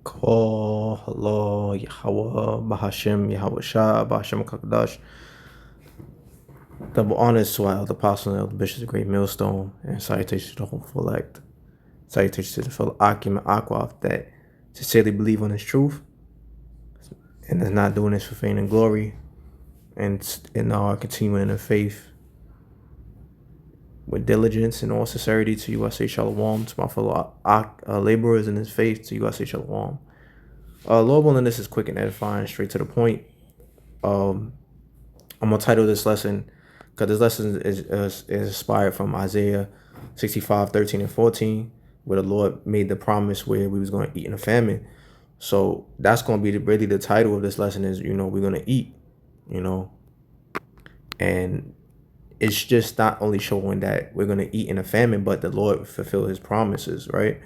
Call, hello, YAHAWAH, BAHASHAM, YAHAWASHI, BAHASHAM Kakadash. Double honors to our elder apostle and elder bishop's great millstone, and salutations to the hopeful elect. Salutations to the fellow Akim and Aquaf that sincerely believe on his truth and is not doing this for fame and glory, and are continuing in the faith with diligence and all sincerity to you. I say shalom to my fellow laborers in his faith. To you, I say shalom. Lord willing, this is quick and edifying, straight to the point. I'm gonna title this lesson because this lesson is inspired from Isaiah 65, 13 and 14, where the Lord made the promise where we was going to eat in a famine. So that's going to be really the title of this lesson is, we're going to eat, and it's just not only showing that we're going to eat in a famine, but the Lord fulfill his promises, right?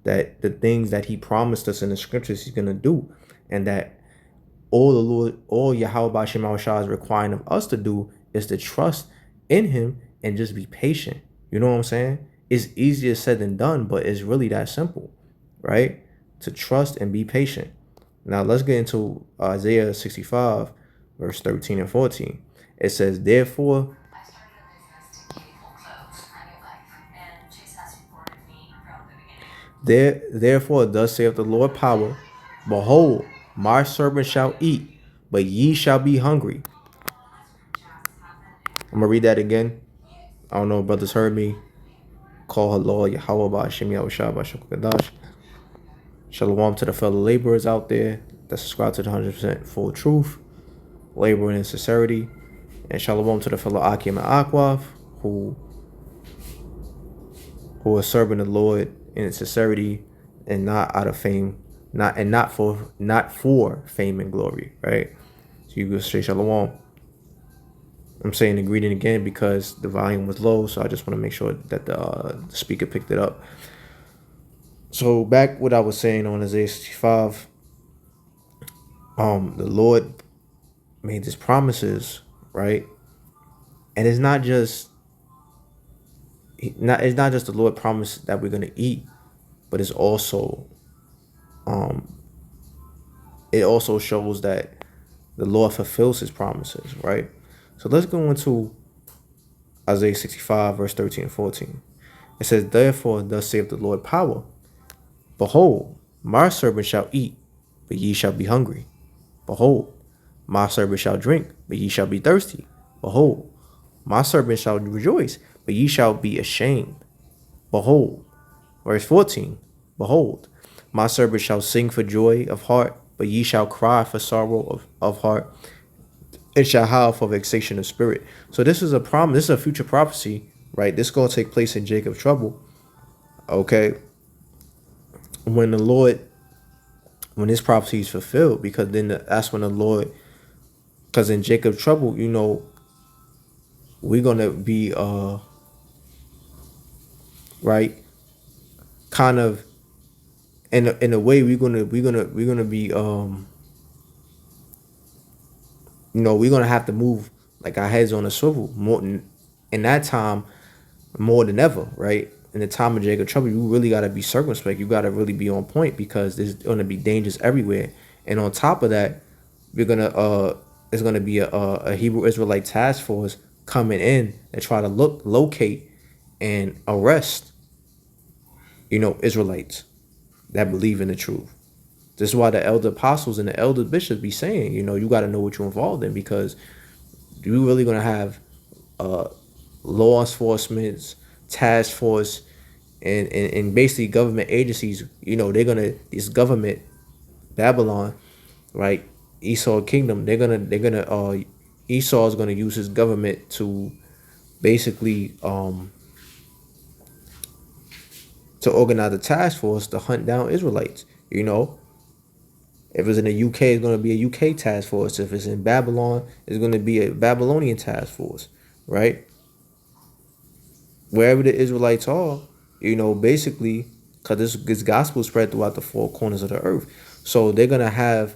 That the things that he promised us in the scriptures he's going to do, and that all YAHAWASHI is requiring of us to do is to trust in him and just be patient. You know what I'm saying? It's easier said than done, but it's really that simple, right? To trust and be patient. Now let's get into Isaiah 65, verse 13 and 14. It says, therefore, therefore, thus saith the Lord power, behold, my servant shall eat, but ye shall be hungry. I'm gonna read that again. I don't know if brothers heard me. Call hello, YAHAWAH, YAHAWASHI. Shalom to the fellow laborers out there that subscribe to the 100% full truth, laboring in sincerity. And shalom to the fellow Akim and Akwaf who are serving the Lord in sincerity and not out of fame, not for fame and glory, right? So you can say shalom. I'm saying the greeting again because the volume was low, so I just want to make sure that the speaker picked it up. So back what I was saying on Isaiah 65, the Lord made his promises, right? And it's not just the Lord promised that we're gonna eat, but it's also it also shows that the Lord fulfills his promises, right? So let's go into Isaiah 65, verse 13 and 14. It says, therefore, thus saith the Lord power, behold, my servant shall eat, but ye shall be hungry. Behold, my servant shall drink, but ye shall be thirsty. Behold, my servant shall rejoice, but ye shall be ashamed. Behold, verse 14, behold, my servant shall sing for joy of heart, but ye shall cry for sorrow of heart, and shall howl for vexation of spirit. So this is a promise, this is a future prophecy, right? This is going to take place in Jacob's trouble, okay? When this prophecy is fulfilled, because then that's when the Lord, because in Jacob's trouble, we're going to be, right, kind of, in a way, we're gonna be we're gonna have to move like our heads on a swivel more in that time more than ever, right? In the time of Jacob trouble, you really gotta be circumspect. You gotta really be on point because there's gonna be dangers everywhere. And on top of that, we're gonna there's gonna be a Hebrew Israelite task force coming in and try to locate and arrest Israelites that believe in the truth. This is why the elder apostles and the elder bishops be saying, you got to know what you're involved in, because you're really going to have law enforcement, task force, and basically government agencies. They're going to, this government, Babylon, right? Esau kingdom, Esau is going to use his government to basically to organize a task force to hunt down Israelites. If it's in the UK, it's going to be a UK task force. If it's in Babylon, it's going to be a Babylonian task force, right? Wherever the Israelites are, basically, because this gospel spread throughout the four corners of the earth. So they're going to have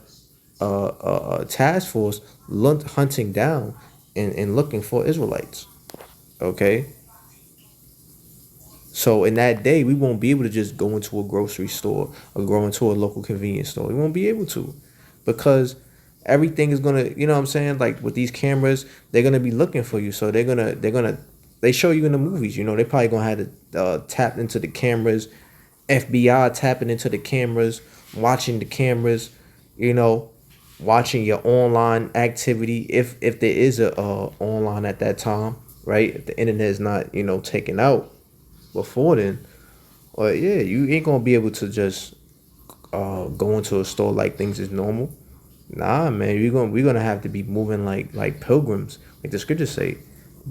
a task force hunting down and looking for Israelites, okay? So in that day, we won't be able to just go into a grocery store or go into a local convenience store. We won't be able to, because everything is gonna, you know what I'm saying? Like with these cameras, they're gonna be looking for you. So they show you in the movies. You know, they probably gonna have to tap into the cameras, FBI tapping into the cameras, watching the cameras. You know, watching your online activity if there is a online at that time, right? If the internet is not, you know, taken out before then, or yeah, you ain't gonna be able to just go into a store like things is normal. Nah, man, we're gonna have to be moving like pilgrims, like the scriptures say,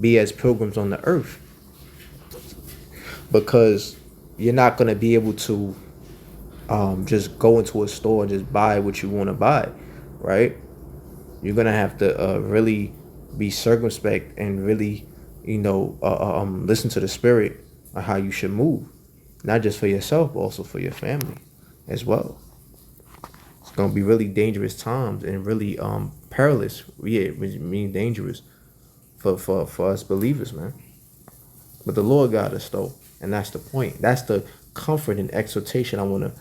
be as pilgrims on the earth, because you're not gonna be able to just go into a store and just buy what you want to buy, right? You're gonna have to really be circumspect and really, you know, listen to the spirit of how you should move, not just for yourself, but also for your family as well. It's gonna be really dangerous times and really perilous. Yeah, which mean dangerous for us believers, man. But the Lord got us though, and that's the point. That's the comfort and exhortation I want to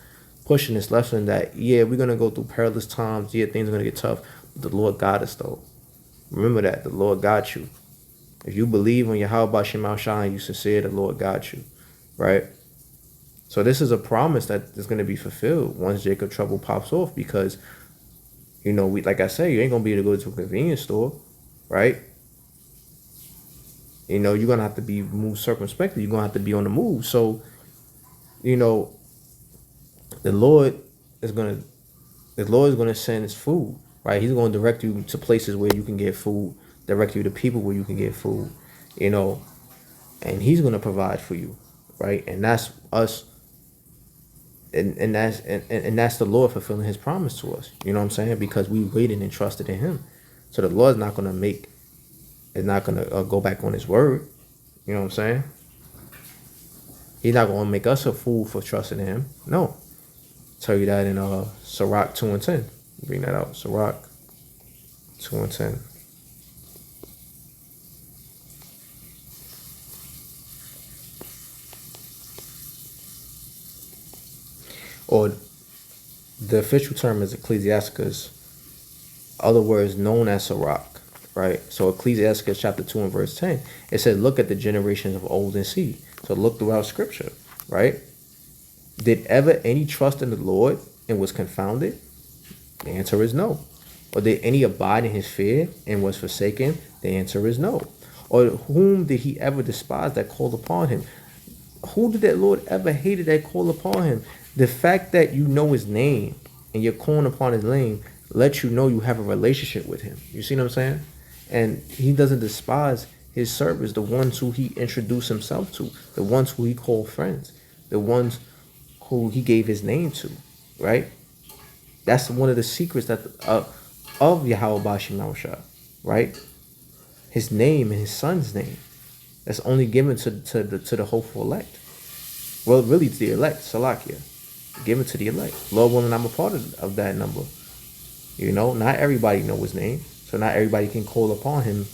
push in this lesson. That yeah, we're gonna go through perilous times. Yeah, things are gonna get tough. But the Lord got us though. Remember that the Lord got you. If you believe on YAHAWASHI and you sincere, the Lord got you, right? So this is a promise that is going to be fulfilled once Jacob trouble pops off, because you know, we, like I said, you ain't gonna be able to go to a convenience store, right? You know, you're gonna have to be moved circumspectly. You're gonna have to be on the move. So, you know, the Lord is gonna send his food, right? He's gonna direct you to places where you can get food, direct you to people where you can get food, you know, and he's gonna provide for you, right? And that's us, and that's the Lord fulfilling his promise to us. You know what I'm saying? Because we waited and trusted in him. So the Lord's not gonna go back on his word. You know what I'm saying? He's not gonna make us a fool for trusting in him. No. Tell you that in Sirach 2:10. Bring that out. Sirach 2:10. Or the official term is Ecclesiasticus, other words known as Sirach, right? So Ecclesiasticus chapter 2 and verse 10, it says, look at the generations of old and see. So look throughout scripture, right? Did ever any trust in the Lord and was confounded? The answer is no. Or did any abide in his fear and was forsaken? The answer is no. Or whom did he ever despise that called upon him? Who did that Lord ever hated that called upon him? The fact that you know his name and you're calling upon his name lets you know you have a relationship with him. You see what I'm saying? And he doesn't despise his servants, the ones who he introduced himself to, the ones who he called friends, the ones who he gave his name to, right? That's one of the secrets that of YAHAWASHI, right? His name and his son's name. That's only given to the hopeful elect. Well, really to the elect, Salakia. Given to the elect. Lord willing, I'm a part of that number. You know, not everybody know his name. So not everybody can call upon him.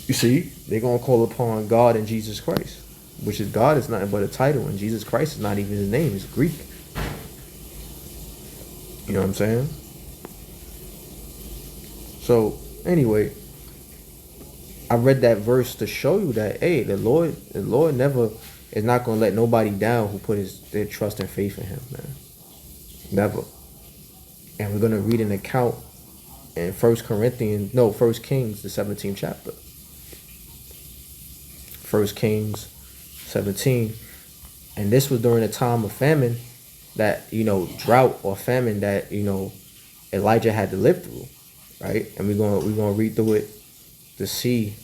You see, they're going to call upon God and Jesus Christ. Which is God is nothing but a title. And Jesus Christ is not even his name. It's Greek. You know what I'm saying? So, anyway, I read that verse to show you that, hey, the Lord never is not going to let nobody down who put their trust and faith in him, man. Never. And we're going to read an account in 1 Kings, the 17th chapter. 1 Kings 17. And this was during a time of famine that, you know, drought or famine that, you know, Elijah had to live through, right? And we're going to read through it to see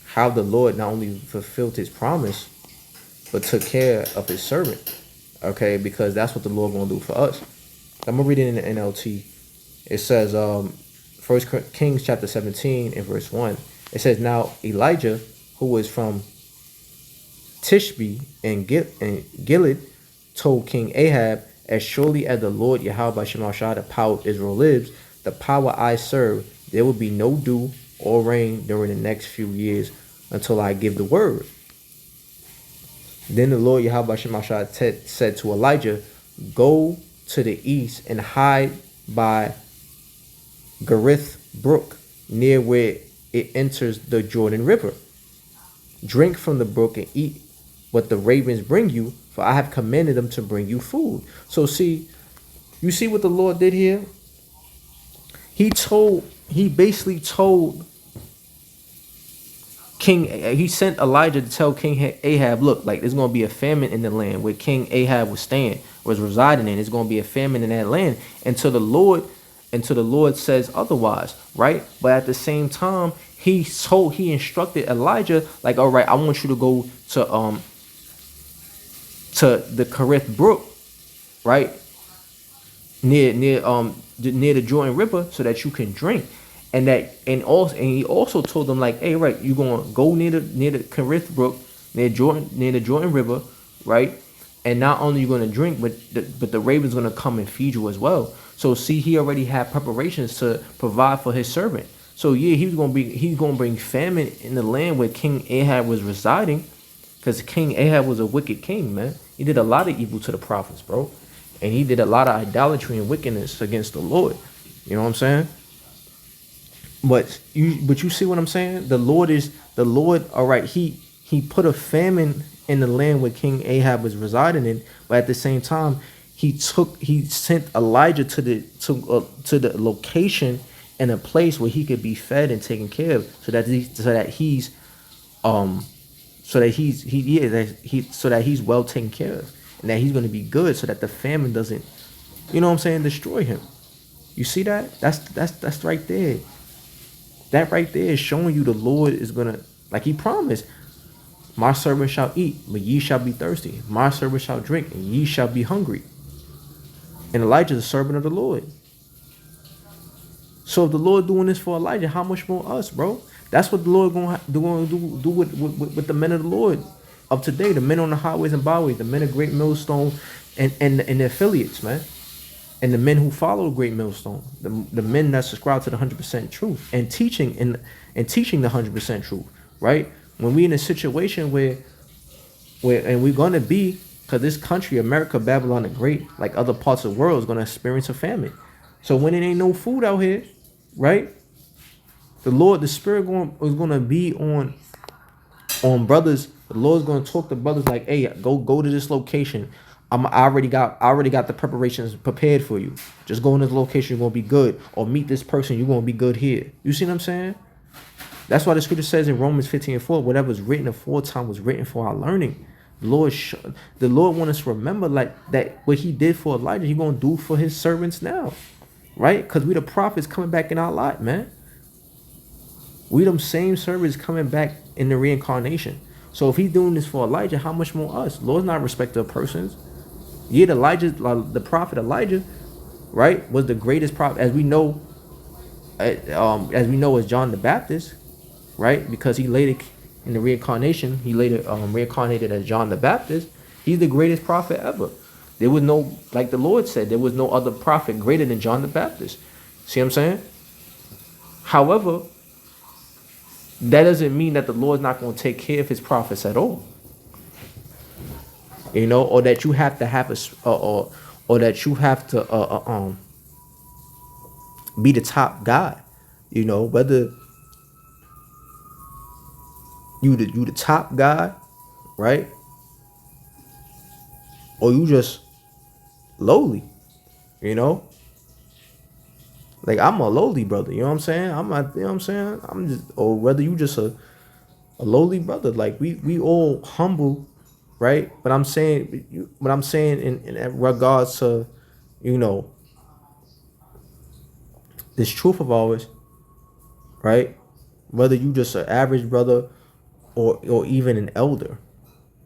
how the Lord not only fulfilled his promise, but took care of his servant, okay? Because that's what the Lord going to do for us. I'm going to read it in the NLT. It says, 1 Kings chapter 17 and verse 1. It says, now Elijah, who was from Tishbe and Gilead, told King Ahab, as surely as the Lord YAHAWASHI, the power of Israel lives, the power I serve, there will be no dew or rain during the next few years until I give the word. Then the Lord Yahawashi said to Elijah, go to the east and hide by Garith Brook, near where it enters the Jordan River. Drink from the brook and eat what the ravens bring you, for I have commanded them to bring you food. So see, you see what the Lord did here? He basically told he sent Elijah to tell King Ahab, look, like there's going to be a famine in the land where King Ahab was residing in. There's going to be a famine in that land until the Lord says otherwise, right? But at the same time, he instructed Elijah, like, all right, I want you to go to the Kerith Brook, right? Near the Jordan River, so that you can drink. And he also told them, like, hey, right, you're gonna go near the Kerith Brook, near the Jordan River, right? And not only you're gonna drink, but the raven's gonna come and feed you as well. So see, he already had preparations to provide for his servant. So yeah, he's gonna bring famine in the land where King Ahab was residing, because King Ahab was a wicked king, man. He did a lot of evil to the prophets, bro. And he did a lot of idolatry and wickedness against the Lord. You know what I'm saying? But you see what I'm saying? The Lord, all right, he put a famine in the land where King Ahab was residing in, but at the same time, he sent Elijah to the location and a place where he could be fed and taken care of, so that he's well taken care of, and that he's going to be good, so that the famine doesn't, you know what I'm saying, destroy him. You see that? That's right there. That right there is showing you the Lord is gonna, like he promised, my servant shall eat, but ye shall be thirsty. My servant shall drink, and ye shall be hungry. And Elijah is a servant of the Lord. So if the Lord doing this for Elijah, how much more us, bro? That's what the Lord gonna do with the men of the Lord of today, the men on the highways and byways, the men of Great Millstone and the affiliates, man. And the men who follow Great Millstone, the men that subscribe to the 100% truth and teaching the 100% truth, right? When we in a situation where and we're gonna be, because this country, America, Babylon the Great, like other parts of the world, is gonna experience a famine. So when it ain't no food out here, right? The Spirit is gonna be on brothers. The Lord's gonna talk to brothers like, hey, go to this location. I already got the preparations prepared for you. Just go in this location, you're gonna be good. Or meet this person, you're gonna be good here. You see what I'm saying? That's why the scripture says in Romans 15:4, whatever was written aforetime was written for our learning. The Lord wants us to remember, like, that what he did for Elijah, he gonna do for his servants now. Right? Because we the prophets coming back in our lot, man. We them same servants coming back in the reincarnation. So if he's doing this for Elijah, how much more us? Lord's not a respecter of persons. Yet the prophet Elijah, right, was the greatest prophet, as we know as John the Baptist, right? Because he later in the reincarnation, he later reincarnated as John the Baptist. He's the greatest prophet ever. There was no, like the Lord said, there was no other prophet greater than John the Baptist. See what I'm saying? However, that doesn't mean that the Lord's not going to take care of his prophets at all. You know, or that you have to have or that you have to be the top guy. You know, whether you the top guy, right? Or you just lowly, you know? Like, I'm a lowly brother, you know what I'm saying? I'm not, you know what I'm saying? I'm just, or whether you just a lowly brother, like we all humble, right? But I'm saying in regards to, you know, this truth of ours, right? Whether you just an average brother or even an elder,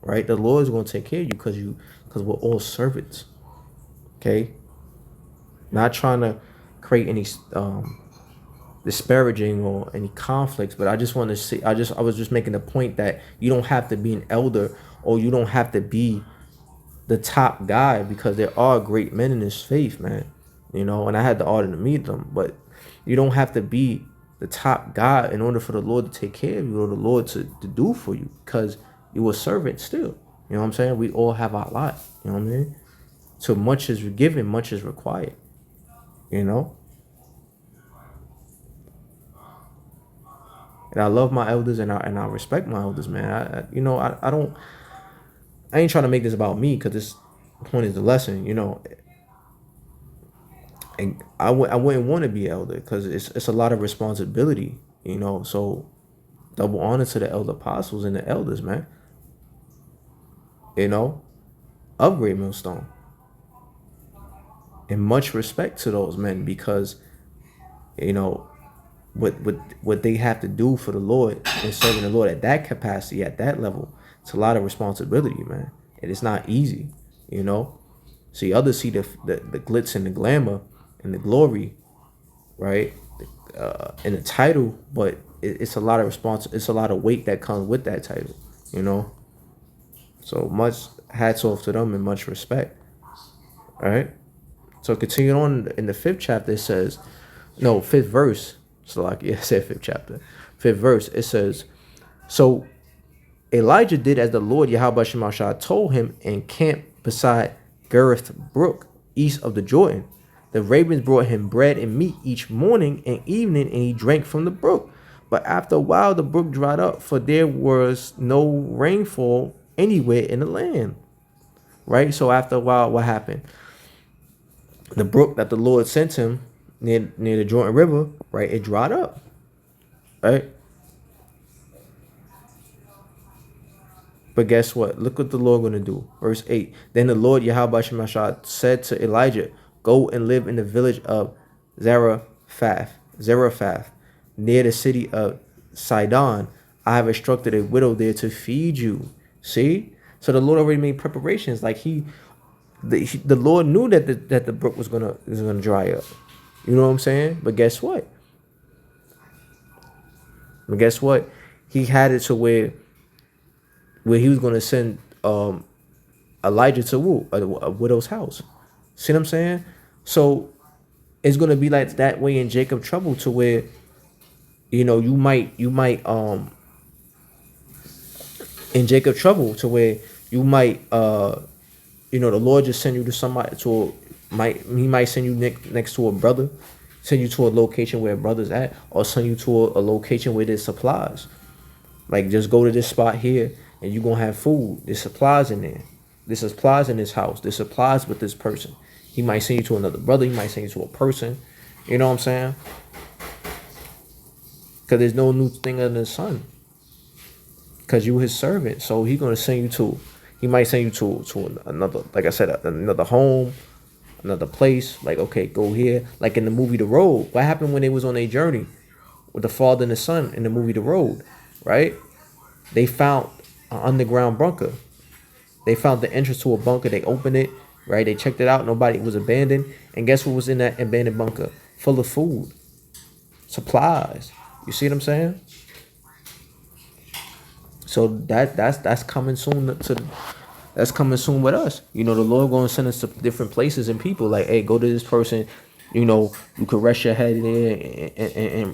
right? The Lord is going to take care of you because we're all servants. Okay? Not trying to create any disparaging or any conflicts, but I just want to see, I was just making the point that you don't have to be an elder or you don't have to be the top guy, because there are great men in this faith, man. You know, and I had the honor to meet them, but you don't have to be the top guy in order for the Lord to take care of you or the Lord to do for you, because you were a servant still. You know what I'm saying? We all have our lot. You know what I mean? So much is given, much is required. You know? And I love my elders, and I respect my elders, man. I ain't trying to make this about me, because this point is the lesson, you know. And I wouldn't want to be elder, because it's a lot of responsibility, you know. So double honor to the elder apostles and the elders, man. You know, of Great Millstone. And much respect to those men, because, you know, what they have to do for the Lord and serving the Lord at that capacity, at that level, it's a lot of responsibility, man. And it's not easy, you know. See, others see the glitz and the glamour and the glory, right, and the title, but it's a lot of it's a lot of weight that comes with that title, you know. So much hats off to them and much respect. All right. So continuing on in the 5th chapter, it says, no, 5th verse. So like, yeah, I said 5th chapter. 5th verse, it says, so Elijah did as the Lord YAHAWASHI told him, and camped beside Gareth Brook, east of the Jordan. The ravens brought him bread and meat each morning and evening, and he drank from the brook. But after a while, the brook dried up, for there was no rainfall anywhere in the land. Right? So after a while, what happened? The brook that the Lord sent him near the Jordan River, right, it dried up. Right? But guess what? Look what the Lord going to do. Verse 8. Then the Lord YAHAWASHI said to Elijah, go and live in the village of Zarephath, near the city of Sidon. I have instructed a widow there to feed you. See? So the Lord already made preparations. Like the Lord knew that the brook was gonna dry up. You know what I'm saying? But guess what? He had it to where he was gonna send Elijah to a widow's house. See what I'm saying? So it's gonna be like that way in Jacob's trouble, to where, you know, you might in Jacob's trouble, to where you might you know, the Lord just send you to somebody, he might send you next to a brother, send you to a location where a brother's at, or send you to a location where there's supplies. Like, just go to this spot here and you're gonna have food. There's supplies in there. There's supplies in this house. There's supplies with this person. He might send you to another brother. He might send you to a person. You know what I'm saying? Because there's no new thing under the sun. Because you his servant. So he might send you to another, like I said, another home, another place. Like, okay, go here. Like in the movie The Road. What happened when they was on their journey with the father and the son in the movie The Road, right? They found an underground bunker. They found the entrance to a bunker. They opened it, right? They checked it out. Nobody was abandoned. And guess what was in that abandoned bunker? Full of food, supplies. You see what I'm saying? So that's coming soon that's coming soon with us. You know, the Lord going to send us to different places and people. Like, hey, go to this person. You know, you could rest your head there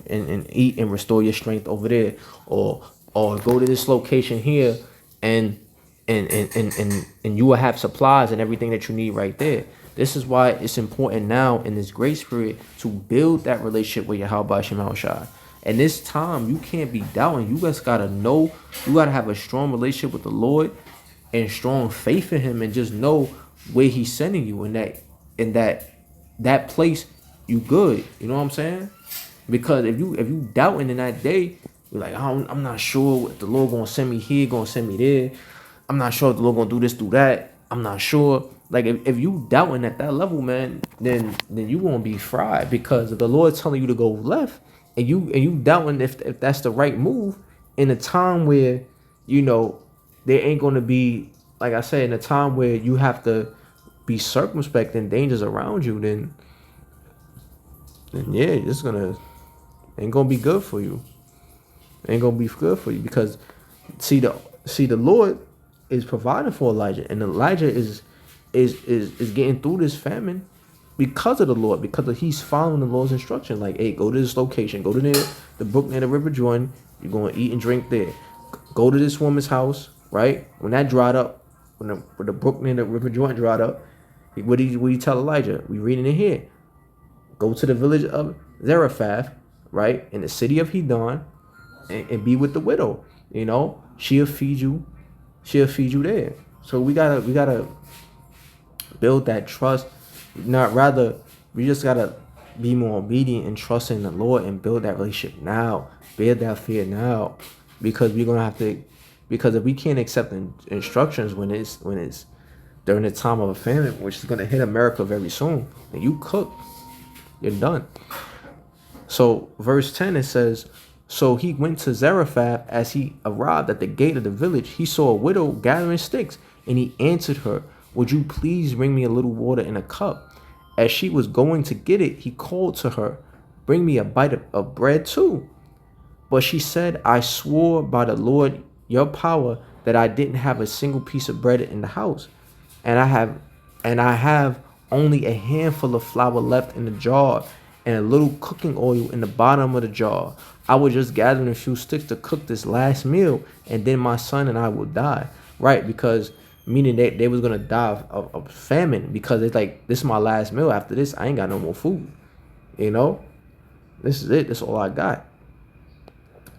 and eat and restore your strength over there, or go to this location here and you will have supplies and everything that you need right there. This is why it's important now in this grace period to build that relationship with YAHAWASHI. And this time, you can't be doubting. You guys gotta know. You gotta have a strong relationship with the Lord and strong faith in Him, and just know where He's sending you. In that place, you good. You know what I'm saying? Because if you doubting in that day, you're like, I'm not sure what the Lord gonna send me here, gonna send me there. I'm not sure if the Lord gonna do this, do that. I'm not sure. Like, if you doubting at that level, man, then you gonna be fried. Because if the Lord's telling you to go left, and you doubting if that's the right move, in a time where, you know, there ain't gonna be, like I said, in a time where you have to be circumspect and dangers around you, then yeah, ain't gonna be good for you. Ain't gonna be good for you, because see the Lord is providing for Elijah, and Elijah is getting through this famine because of the Lord, because he's following the Lord's instruction. Like, hey, go to this location, go to the brook near the river Jordan. You're gonna eat and drink there. Go to this woman's house, right? When that dried up, when the brook near the river Jordan dried up, what did you tell Elijah? We reading it here. Go to the village of Zarephath, right, in the city of Hedon, and be with the widow. You know, she'll feed you. She'll feed you there. So we gotta build that trust. Not rather, we just gotta be more obedient and trust in the Lord and build that relationship now. Build that fear now, because we're gonna have to. Because if we can't accept instructions when it's during the time of a famine, which is gonna hit America very soon, and you cook, you're done. So verse 10, it says, so he went to Zarephath. As he arrived at the gate of the village, he saw a widow gathering sticks, and he answered her, would you please bring me a little water in a cup? As she was going to get it, he called to her, bring me a bite of bread too. But she said, I swore by the Lord your power that I didn't have a single piece of bread in the house, and I have only a handful of flour left in the jar, and a little cooking oil in the bottom of the jar. I was just gathering a few sticks to cook this last meal, and then my son and I will die. Right? Because meaning they was gonna die of famine, because it's like, this is my last meal. After this, I ain't got no more food. You know? This is it. This is all I got.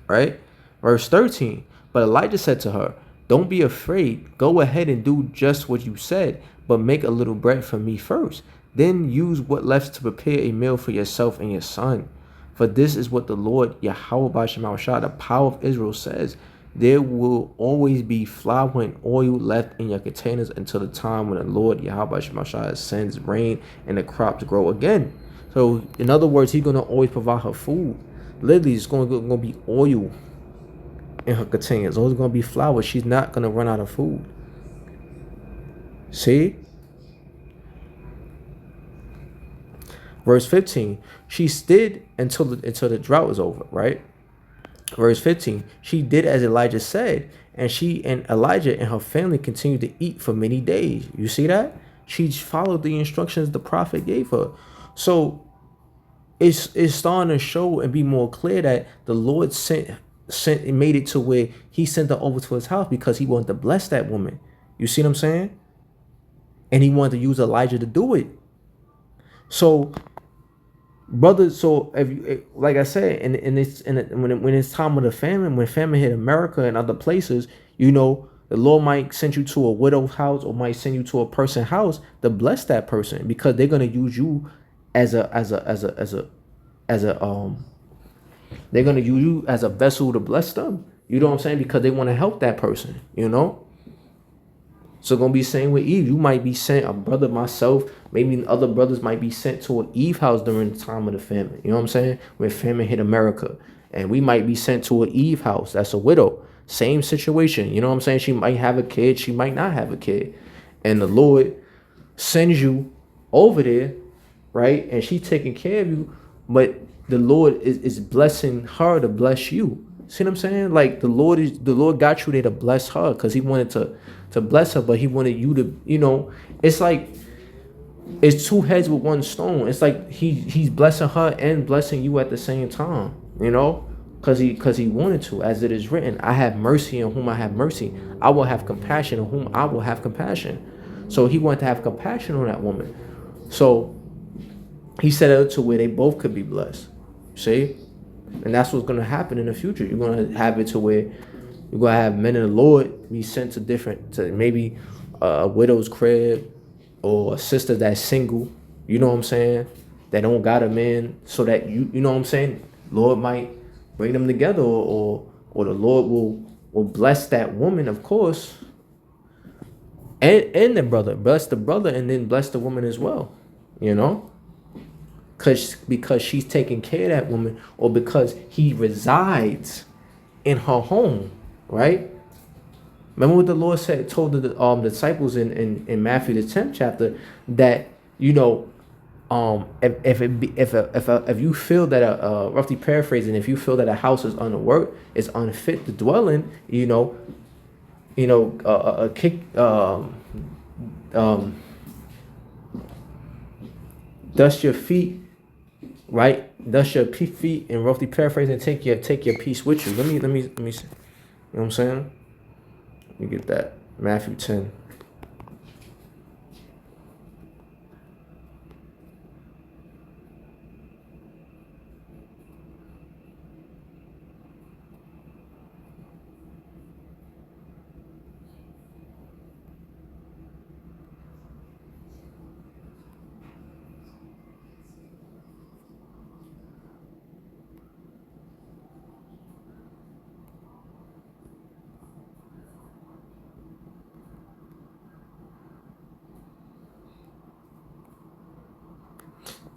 Right? Verse 13. But Elijah said to her, don't be afraid. Go ahead and do just what you said, but make a little bread for me first. Then use what left to prepare a meal for yourself and your son. For this is what the Lord, YAHAWASHI, the power of Israel, says. There will always be flour and oil left in your containers until the time when the Lord, YAHAWASHI, sends rain and the crops grow again. So, in other words, he's going to always provide her food. Literally, it's going to be oil in her containers. It's always going to be flour. She's not going to run out of food. See? Verse 15, she did until the drought was over, right? Verse 15, she did as Elijah said, and she and Elijah and her family continued to eat for many days. You see that? She followed the instructions the prophet gave her. So it's starting to show and be more clear that the Lord sent and made it to where he sent her over to his house because he wanted to bless that woman. You see what I'm saying? And he wanted to use Elijah to do it. So, brothers, so if you, like I said, when it's time of the famine, when famine hit America and other places, you know, the Lord might send you to a widow's house or might send you to a person's house to bless that person, because they're gonna use you they're gonna use you as a vessel to bless them. You know what I'm saying? Because they want to help that person, you know. So gonna be same with Eve. You might be sent, a brother, myself, maybe other brothers might be sent to an Eve house during the time of the famine. You know what I'm saying? When famine hit America. And we might be sent to an Eve house. That's a widow. Same situation. You know what I'm saying? She might have a kid. She might not have a kid. And the Lord sends you over there, right? And she's taking care of you. But the Lord is blessing her to bless you. See what I'm saying? Like the Lord got you there to bless her, because he wanted to bless her, but he wanted you to, you know, it's like it's two heads with one stone. It's like he's blessing her and blessing you at the same time, you know, because he wanted to, as it is written, I have mercy on whom I have mercy. I will have compassion on whom I will have compassion. So he wanted to have compassion on that woman. So he set it to where they both could be blessed. See? And that's what's going to happen in the future. You're going to have it to where you're going to have men of the Lord be sent to maybe a widow's crib, or a sister that's single, you know what I'm saying, that don't got a man, so that you know what I'm saying, Lord might bring them together, or the Lord will bless that woman, of course, and the brother, bless the brother, and then bless the woman as well, you know, because she's taking care of that woman, or because he resides in her home, right? Remember what the Lord told the disciples in Matthew the 10th chapter, that, you know, if you feel that roughly paraphrasing, if you feel that a house is unfit to dwell in, dust your feet, right? Dust your feet, and roughly paraphrasing, take your peace with you. Let me see. You know what I'm saying? You get that. Matthew 10.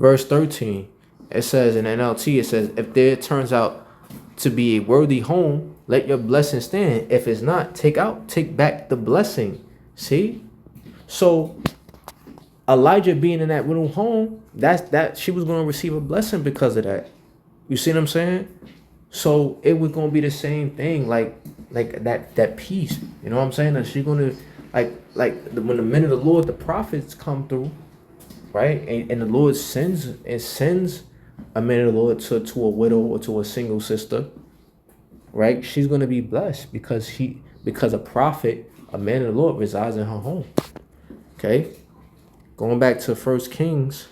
verse 13. It says in NLT, it says, if there turns out to be a worthy home, let your blessing stand. If it's not, take back the blessing. See? So Elijah being in that little home, that she was going to receive a blessing because of that. You see what I'm saying? So it was going to be the same thing, like that peace. You know what I'm saying? That she's going to when the men of the Lord, the prophets come through, right? And the Lord sends a man of the Lord to a widow or to a single sister, right? She's going to be blessed because a prophet, a man of the Lord, resides in her home. Okay? Going back to 1 Kings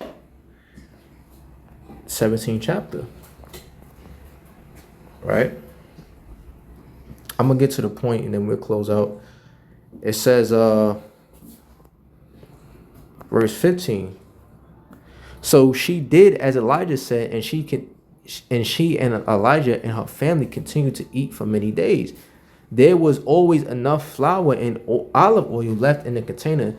17 chapter. Right? I'm going to get to the point and then we'll close out. It says, verse 15. So she did as Elijah said, and she and Elijah and her family continued to eat for many days. There was always enough flour and olive oil left in the container,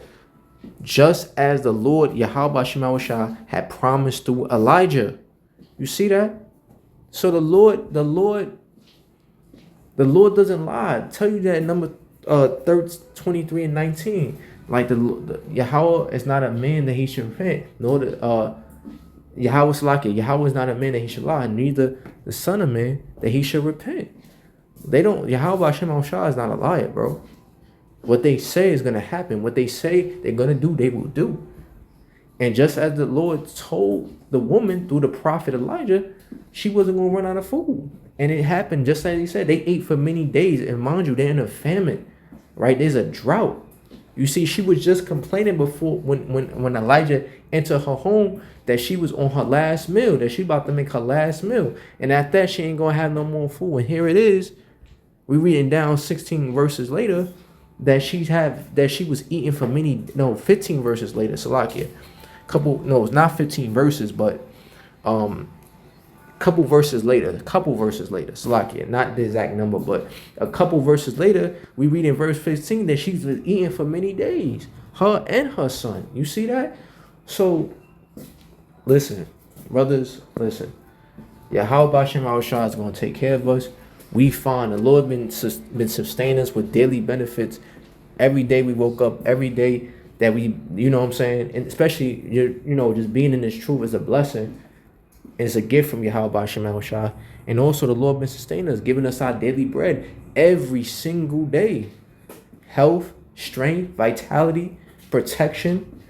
just as the Lord YAHAWASHI had promised through Elijah. You see that? So the Lord doesn't lie. I tell you that in number 23 and 19. Like the Yahweh is not a man that he should repent, nor the Yahweh is not a man that he should lie, neither the son of man that he should repent. They don't. Yahweh Hashem is not a liar, bro. What they say is gonna happen. What they say they're gonna do, they will do. And just as the Lord told the woman through the prophet Elijah, she wasn't gonna run out of food, and it happened just as he said. They ate for many days, and mind you, they're in a famine, right? There's a drought. You see, she was just complaining before when Elijah entered her home that she was on her last meal, that she about to make her last meal. And at that, she ain't going to have no more food. And here it is. We reading down 16 verses later that she was eating for 15 verses later. Salakia. It's not 15 verses, but couple verses later, Salakia, not the exact number, but a couple verses later, we read in verse 15 that she's been eating for many days, her and her son. You see that? So, listen, brothers, listen. Yahweh Hashem is going to take care of us. We find the Lord been sustaining us with daily benefits. Every day we woke up, every day that we, you know what I'm saying? And especially, just being in this truth is a blessing. It's a gift from Yahweh Shah. And also the Lord been sustaining us, giving us our daily bread every single day. Health, strength, vitality, protection,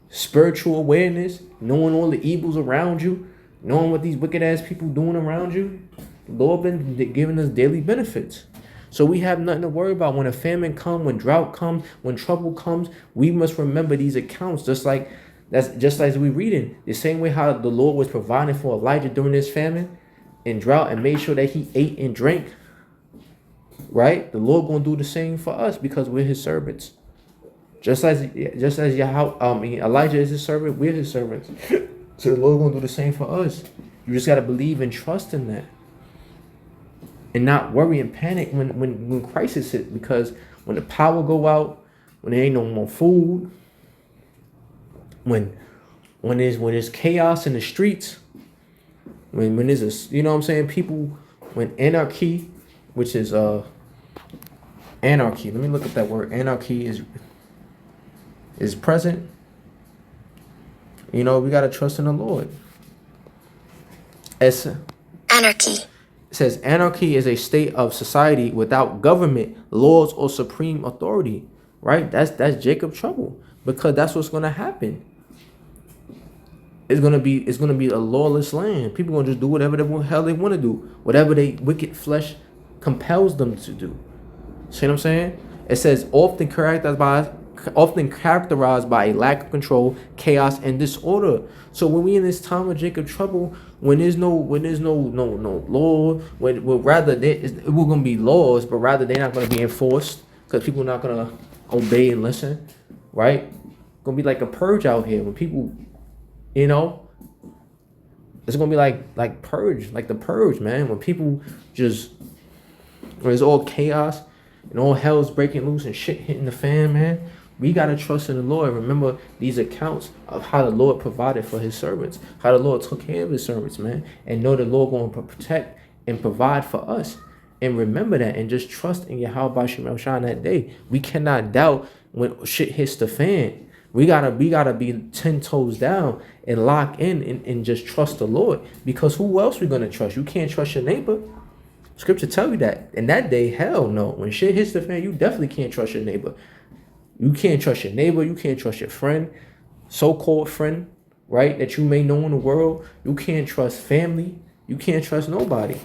spiritual awareness, knowing all the evils around you, knowing what these wicked ass people doing around you. The Lord been giving us daily benefits. So we have nothing to worry about. When a famine comes, when drought comes, when trouble comes, we must remember these accounts, that's just as we reading. The same way how the Lord was providing for Elijah during this famine and drought and made sure that he ate and drank. Right? The Lord gonna do the same for us because we're his servants. Just as Elijah is his servant, we're his servants. So the Lord gonna do the same for us. You just gotta believe and trust in that. And not worry and panic when crisis hits, because when the power go out, when there ain't no more food, when there's chaos in the streets, when there's people, when anarchy, which is anarchy. Let me look at that word. Anarchy is present. We gotta trust in the Lord. Anarchy. It says anarchy is a state of society without government, laws, or supreme authority. Right? That's Jacob's trouble, because that's what's gonna happen. It's gonna be a lawless land. People gonna just do whatever the hell they want to do, whatever they wicked flesh compels them to do. See what I'm saying? It says often characterized by a lack of control, chaos, and disorder. So when we in this time of Jacob trouble, when there's no law, we're gonna be laws, but rather they're not gonna be enforced because people are not gonna obey and listen. Right? Gonna be like a purge out here when people. It's gonna be like purge, like the purge, man. When people when it's all chaos and all hell's breaking loose and shit hitting the fan, man. We gotta trust in the Lord. Remember these accounts of how the Lord provided for his servants, how the Lord took care of his servants, man. And know the Lord going to protect and provide for us. And remember that and just trust in Yahweh Shem Shine that day. We cannot doubt when shit hits the fan. We gotta be 10 toes down and lock in and just trust the Lord. Because who else we gonna trust? You can't trust your neighbor. Scripture tell you that. In that day, hell no. When shit hits the fan, you definitely can't trust your neighbor. You can't trust your neighbor. You can't trust your friend, so-called friend, right? That you may know in the world. You can't trust family. You can't trust nobody.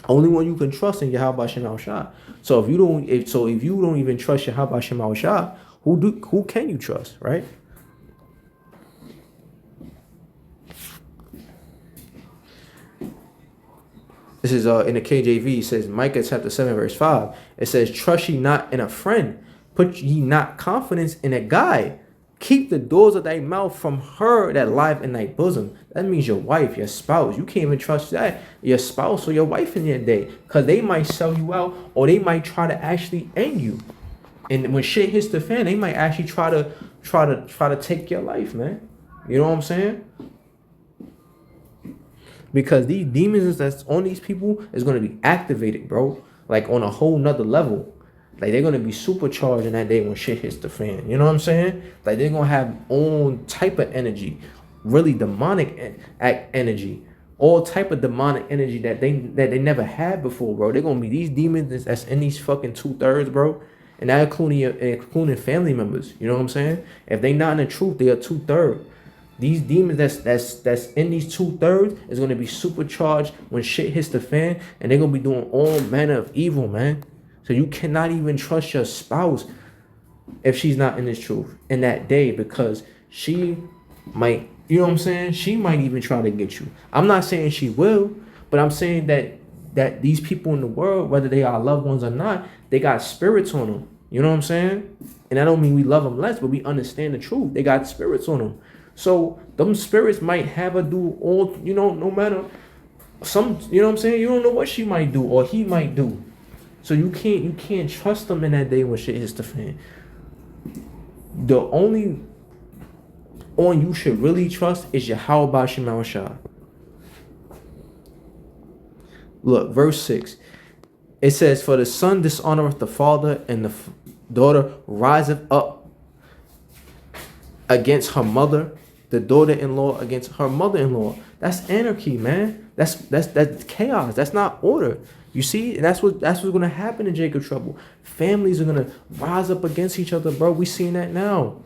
Only one you can trust in Yahweh Shem Shah. So if you don't even trust Yahweh Shem Shah, who can you trust, right? This is in the KJV. It says Micah chapter 7 verse 5. It says, "Trust ye not in a friend, put ye not confidence in a guide. Keep the doors of thy mouth from her that lieth in thy bosom." That means your wife, your spouse. You can't even trust that your spouse or your wife in your day, because they might sell you out, or they might try to actually end you. And when shit hits the fan, they might actually try to take your life, man. You know what I'm saying? Because these demons that's on these people is going to be activated, bro. Like on a whole nother level. Like they're going to be supercharged in that day when shit hits the fan. You know what I'm saying? Like they're going to have own type of energy. Really demonic energy. All type of demonic energy that they never had before, bro. They're going to be these demons that's in these fucking 2/3, bro. And that including family members. You know what I'm saying? If they not in the truth, they are 2/3. These demons that's in these 2/3 is going to be supercharged when shit hits the fan, and they're going to be doing all manner of evil, man. So you cannot even trust your spouse if she's not in this truth in that day, because she might, you know what I'm saying? She might even try to get you. I'm not saying she will, but I'm saying that these people in the world, whether they are loved ones or not, they got spirits on them. You know what I'm saying? And I don't mean we love them less, but we understand the truth. They got spirits on them. So them spirits might have her do all, you know, no matter some, you know what I'm saying? You don't know what she might do or he might do. So you can't trust them in that day when shit hits the fan. The only one you should really trust is Yahweh Shem Shah. Look, verse 6. It says, "For the son dishonoreth the father, and the daughter riseth up against her mother, the daughter-in-law against her mother-in-law." That's anarchy, man. That's chaos. That's not order. You see, that's what's gonna happen in Jacob trouble. Families are gonna rise up against each other, bro. We seeing that now,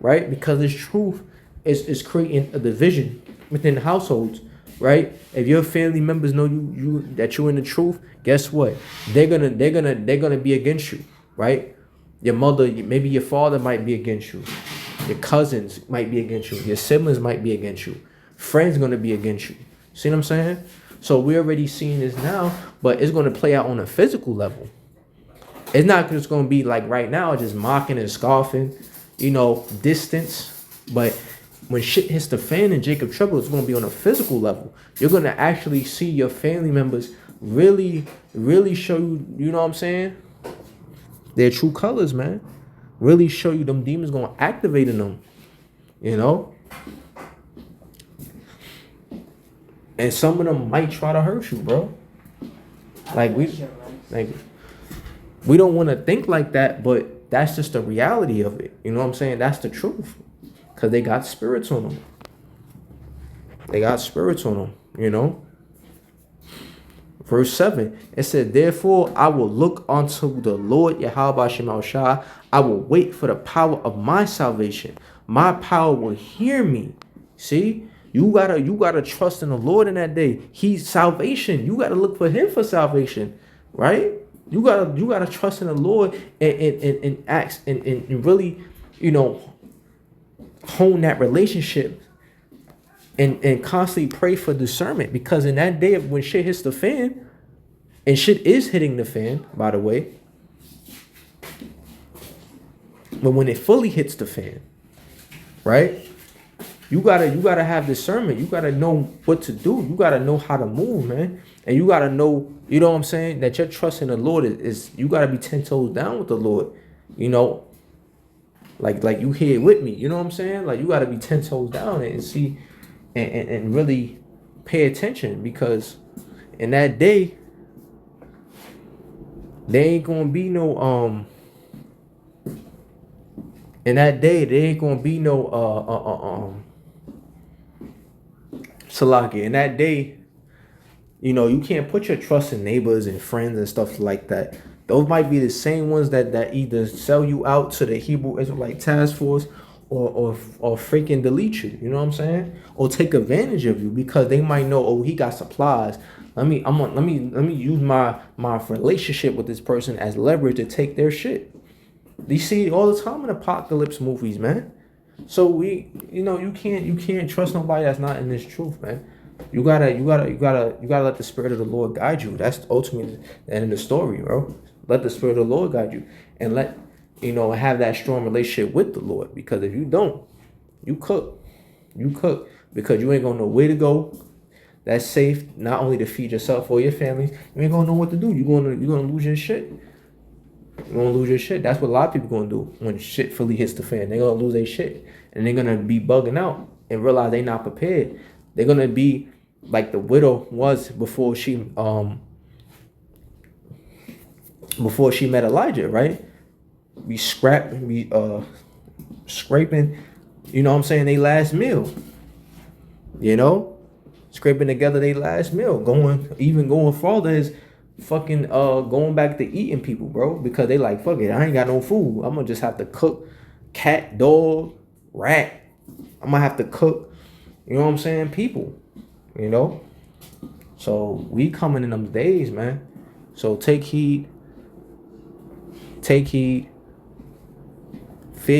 right? Because this truth is creating a division within households, right? If your family members know that you're in the truth, guess what? They're gonna be against you, right? Your mother, maybe your father might be against you. Your cousins might be against you. Your siblings might be against you. Friends gonna be against you. See what I'm saying? So we're already seeing this now, but it's gonna play out on a physical level. It's not just gonna be like right now, just mocking and scoffing, you know, distance. But when shit hits the fan in Jacob trouble, it's gonna be on a physical level. You're gonna actually see your family members really, really show you, you know what I'm saying? Their true colors, man. Really show you them demons gonna activate in them, you know? And some of them might try to hurt you, bro. Like we don't want to think like that, but that's just the reality of it. You know what I'm saying? That's the truth. Because they got spirits on them. They got spirits on them, you know? Verse 7, it said, "Therefore I will look unto the Lord Yahweh Shem Shah. I will wait for the power of my salvation. My power will hear me." See? You gotta trust in the Lord in that day. He's salvation. You gotta look for him for salvation, right? You gotta trust in the Lord and ask and really, you know, hone that relationship and constantly pray for discernment, because in that day when shit hits the fan, and shit is hitting the fan, by the way, but when it fully hits the fan, right? You gotta have discernment. You gotta know what to do. You gotta know how to move, man. And you gotta know, you know what I'm saying, that your trust in the Lord is you gotta be 10 toes down with the Lord. you know, like you here with me. You know what I'm saying? Like you gotta be 10 toes down and see and really pay attention, because in that day, there ain't gonna be no in that day there ain't gonna be no Salaki. In that day, you can't put your trust in neighbors and friends and stuff like that. Those might be the same ones that either sell you out to the Hebrew Israelite task force, or freaking delete you. You know what I'm saying? Or take advantage of you because they might know, oh, he got supplies. Let me use my relationship with this person as leverage to take their shit. You see it all the time in apocalypse movies, man. So you can't trust nobody that's not in this truth, man. You gotta let the spirit of the Lord guide you. That's ultimately the end of the story, bro. Let the spirit of the Lord guide you, and have that strong relationship with the Lord. Because if you don't, you cook, because you ain't gonna know where to go. That's safe, not only to feed yourself or your family. You ain't gonna know what to do. You're gonna lose your shit. You're gonna lose your shit. That's what a lot of people gonna do when shit fully hits the fan. They're gonna lose their shit, and they're gonna be bugging out and realize they're not prepared. They're gonna be like the widow was before she met Elijah, right? We scraping, what I'm saying, they last meal. Scraping together their last meal, going farther is fucking going back to eating people, bro, because they like, fuck it, I ain't got no food. I'm gonna just have to cook cat, dog, rat. I'm gonna have to cook, you know what I'm saying, people, So we coming in them days, man. So take heed, fear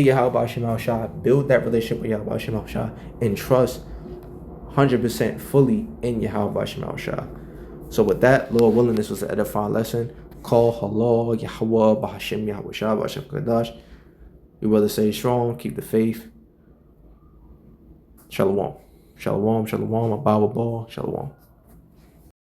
YAHAWASHI, build that relationship with YAHAWASHI, and trust 100% fully in YAHAWASHI. So with that, Lord willing, this was an edifying lesson. Call halal, YAHAWAH, BAHASHAM, YAHAWASHI, BAHASHAM Kadash. You brother stay strong, keep the faith. Shalom. Shalom, shalom, Abba Ball, shalom.